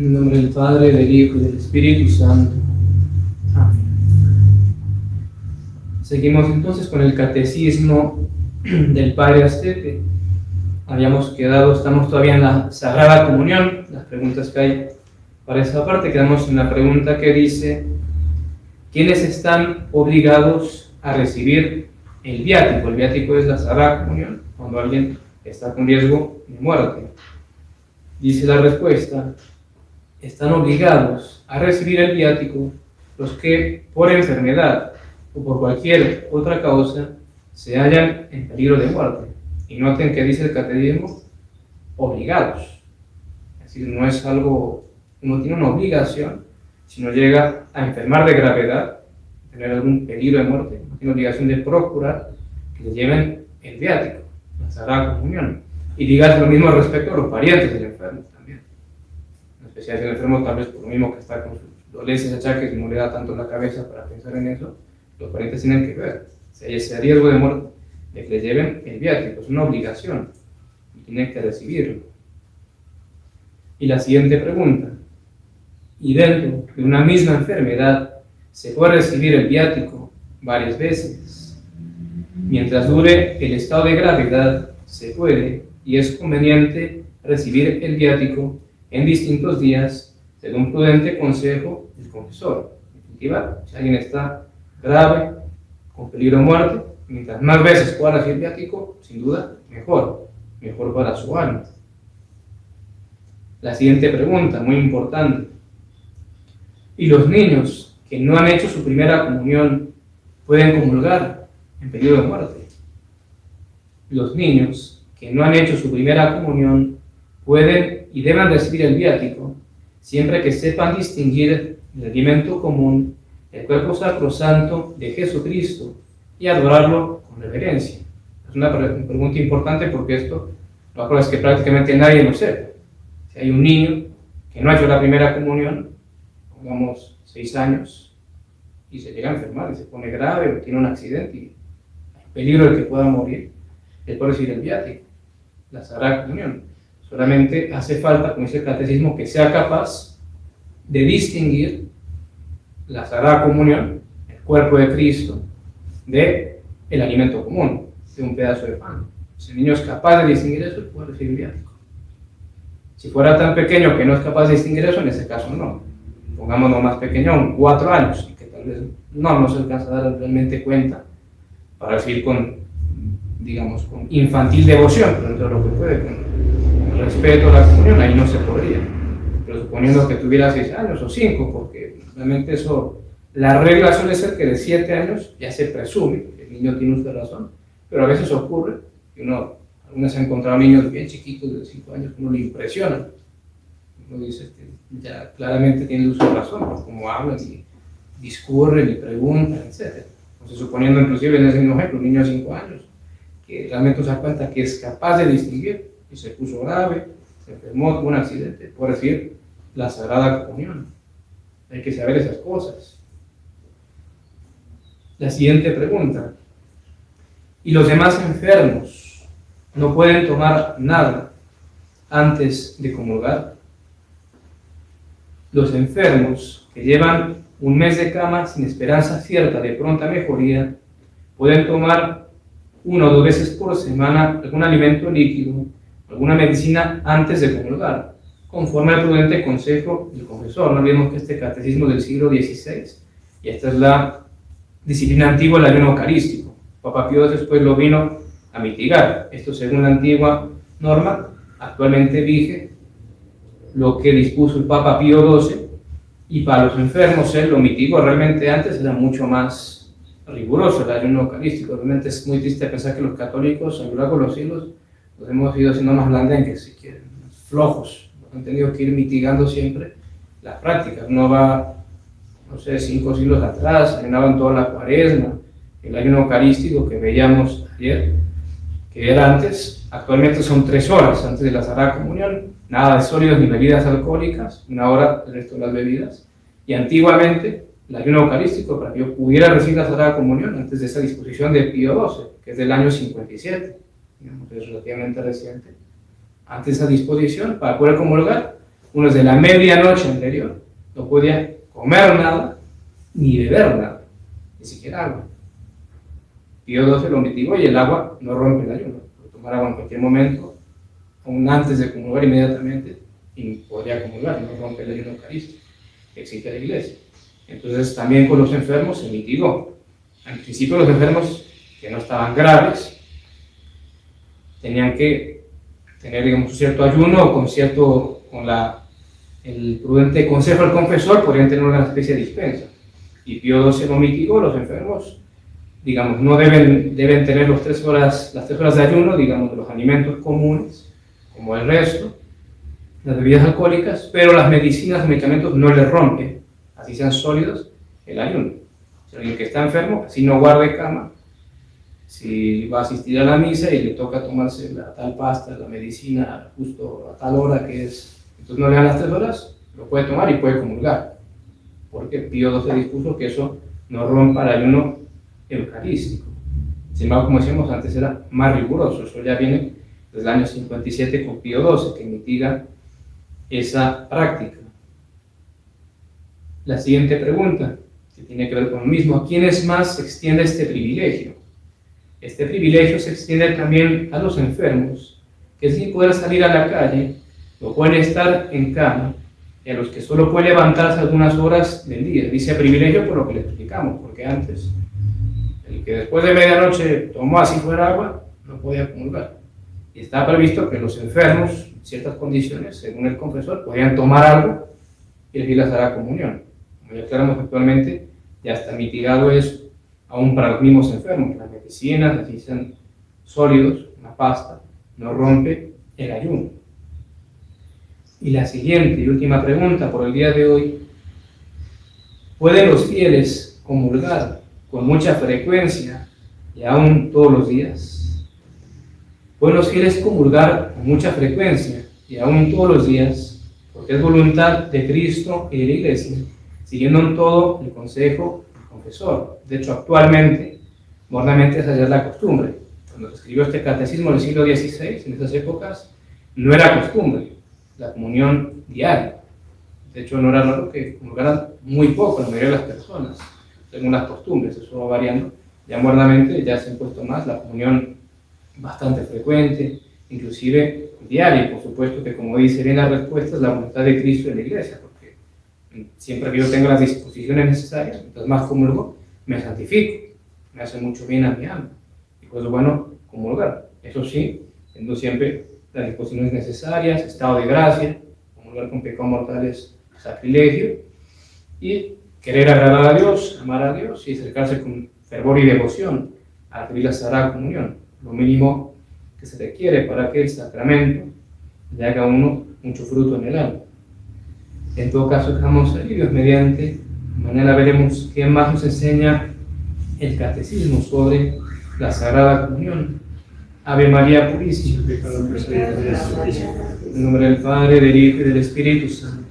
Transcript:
En el nombre del Padre, del Hijo y del Espíritu Santo. Amén. Seguimos entonces con el catecismo del Padre Astete. Estamos todavía en la Sagrada Comunión, las preguntas que hay para esa parte. Quedamos en la pregunta que dice: ¿quiénes están obligados a recibir el viático? El viático es la Sagrada Comunión, cuando alguien está con riesgo de muerte. Dice la respuesta: están obligados a recibir el viático los que por enfermedad o por cualquier otra causa se hallan en peligro de muerte. Y noten que dice el catecismo, obligados. Es decir, no es algo, uno tiene una obligación, si no llega a enfermar de gravedad, tener algún peligro de muerte, no tiene obligación de procurar que le lleven el viático, la Sagrada Comunión. Y digas lo mismo respecto a los parientes del enfermo también. En especial si el enfermo, tal vez por lo mismo que está con sus dolencias, achaques, y no le da tanto la cabeza para pensar en eso, los parientes tienen que ver. Si hay ese riesgo de muerte, de que le lleven el viático, es una obligación y tienen que recibirlo. Y la siguiente pregunta: ¿y dentro de una misma enfermedad se puede recibir el viático varias veces? Mientras dure el estado de gravedad, se puede y es conveniente recibir el viático en distintos días, según prudente consejo del confesor. En definitiva, si alguien está grave, con peligro de muerte, mientras más veces pueda recibir viático, sin duda, mejor para su alma. La siguiente pregunta, muy importante: ¿y los niños que no han hecho su primera comunión pueden comulgar en peligro de muerte? Los niños que no han hecho su primera comunión pueden y deben recibir el viático siempre que sepan distinguir el alimento común, el cuerpo sacrosanto de Jesucristo, y adorarlo con reverencia. Es una pregunta importante porque esto lo prueba es que prácticamente nadie lo sepa. Si hay un niño que no ha hecho la primera comunión, pongamos 6 años, y se llega a enfermar y se pone grave o tiene un accidente y hay peligro de que pueda morir, él puede recibir el viático, la Sagrada Comunión. Solamente hace falta, como dice el catecismo, que sea capaz de distinguir la Sagrada Comunión, el cuerpo de Cristo, de el alimento común, de un pedazo de pan. Si el niño es capaz de distinguir eso, puede recibir viático. Si fuera tan pequeño que no es capaz de distinguir eso, en ese caso no. Pongámonos más pequeño, 4 años, y que tal vez no se alcanza a dar realmente cuenta para recibir con infantil devoción, pero dentro de lo que puede, con respeto a la comunión, ahí no se podría. Pero suponiendo que tuviera 6 años o 5, porque realmente eso, la regla suele ser que de 7 años ya se presume que el niño tiene usted razón, pero a veces ocurre que algunas han encontrado niños bien chiquitos de 5 años que uno le impresiona. Uno dice que ya claramente tienen uso de razón, por cómo hablan y discurren y preguntan, etc. Entonces, suponiendo inclusive en ese mismo ejemplo, un niño de 5 años, que realmente se da cuenta que es capaz de distinguir, y se puso grave, se enfermó, tuvo un accidente, por decir la Sagrada Comunión. Hay que saber esas cosas. La siguiente pregunta: ¿y los demás enfermos no pueden tomar nada antes de comulgar? Los enfermos que llevan un mes de cama sin esperanza cierta de pronta mejoría pueden tomar 1 o 2 veces por semana algún alimento líquido, alguna medicina antes de comulgar, conforme al prudente consejo del confesor. No olvidemos que este catecismo del siglo XVI, y esta es la disciplina antigua del ayuno eucarístico. Papa Pío II después lo vino a mitigar. Esto, según la antigua norma, actualmente vige lo que dispuso el Papa Pío XII, y para los enfermos él lo mitigó. Realmente antes era mucho más riguroso el ayuno eucarístico. Realmente es muy triste pensar que los católicos a lo largo de los siglos los hemos ido haciendo más blandengues, si quieren, más flojos. Han tenido que ir mitigando siempre las prácticas. Uno va, 5 siglos atrás, ayunaban toda la Cuaresma, el ayuno eucarístico que veíamos ayer, que era antes, actualmente son 3 horas antes de la Sagrada Comunión, nada de sólidos ni bebidas alcohólicas, 1 hora el resto de las bebidas, y antiguamente el ayuno eucarístico, para que yo pudiera recibir la Sagrada Comunión, antes de esa disposición de Pío XII, que es del año 57, digamos, es relativamente reciente, antes de esa disposición, para poder comulgar, uno desde la medianoche anterior no podía comer nada ni beber nada, ni siquiera agua. Pío XII lo mitigó y el agua no rompe el ayuno. Puede tomar agua en cualquier momento, aún antes de comulgar inmediatamente, y podría comulgar, no rompe el ayuno eucarístico que exige la Iglesia. Entonces también con los enfermos se mitigó. Al principio los enfermos que no estaban graves tenían que tener, digamos, un cierto ayuno o con el prudente consejo del confesor, podrían tener una especie de dispensa. Y Pío XII lo mitigó, los enfermos, digamos, no deben tener las 3 horas de ayuno, digamos, de los alimentos comunes, como el resto, las bebidas alcohólicas, pero las medicinas, medicamentos no les rompen, así sean sólidos, el ayuno. Si alguien que está enfermo, así no guarde cama, si va a asistir a la misa y le toca tomarse la tal pasta, la medicina, justo a tal hora que es, entonces no le dan las 3 horas, lo puede tomar y puede comulgar, porque Pío XII dispuso que eso no rompa el ayuno eucarístico. Sin embargo, como decíamos antes, era más riguroso. Eso ya viene desde el año 57 con Pío XII, que mitiga esa práctica. La siguiente pregunta, que tiene que ver con lo mismo: ¿a quiénes más se extiende este privilegio? Este privilegio se extiende también a los enfermos, que sin poder salir a la calle, no pueden estar en cama, y a los que solo pueden levantarse algunas horas del día. Dice privilegio por lo que le explicamos, porque antes el que después de medianoche tomó así fuera agua, no podía comulgar. Y estaba previsto que los enfermos, en ciertas condiciones, según el confesor, podían tomar algo y recibir la Sagrada Comunión. Como ya aclaramos actualmente, ya está mitigado eso, aún para los mismos enfermos. Las medicinas, así sean sólidos, una pasta, no rompe el ayuno. Y la siguiente y última pregunta por el día de hoy: ¿pueden los fieles comulgar con mucha frecuencia y aún todos los días? ¿Pueden los fieles comulgar con mucha frecuencia y aún todos los días? Porque es voluntad de Cristo y de la Iglesia, siguiendo en todo el consejo del confesor. De hecho, actualmente, modernamente, esa ya es la costumbre. Cuando se escribió este catecismo del siglo XVI, en esas épocas, no era costumbre la comunión diaria. De hecho, no era raro que comulgaran muy poco la mayoría de las personas, según las costumbres. Eso va variando. Ya modernamente ya se ha impuesto más la comunión bastante frecuente, inclusive diaria. Y por supuesto que, como dice bien la respuesta, es la voluntad de Cristo y de la Iglesia, porque siempre que yo tenga las disposiciones necesarias, mientras más comulgo, me santifico, me hace mucho bien a mi alma. Y pues es bueno comulgar. Eso sí, teniendo siempre las disposiciones necesarias, estado de gracia. Comulgar con pecado mortal es sacrilegio, y querer agradar a Dios, amar a Dios y acercarse con fervor y devoción a recibir la Sagrada Comunión, lo mínimo que se requiere para que el sacramento le haga a uno mucho fruto en el alma. En todo caso, dejamos ahí, Dios mediante. Mañana veremos qué más nos enseña el catecismo sobre la Sagrada Comunión. Ave María Purísima. En nombre del Padre, del Hijo y del Espíritu Santo.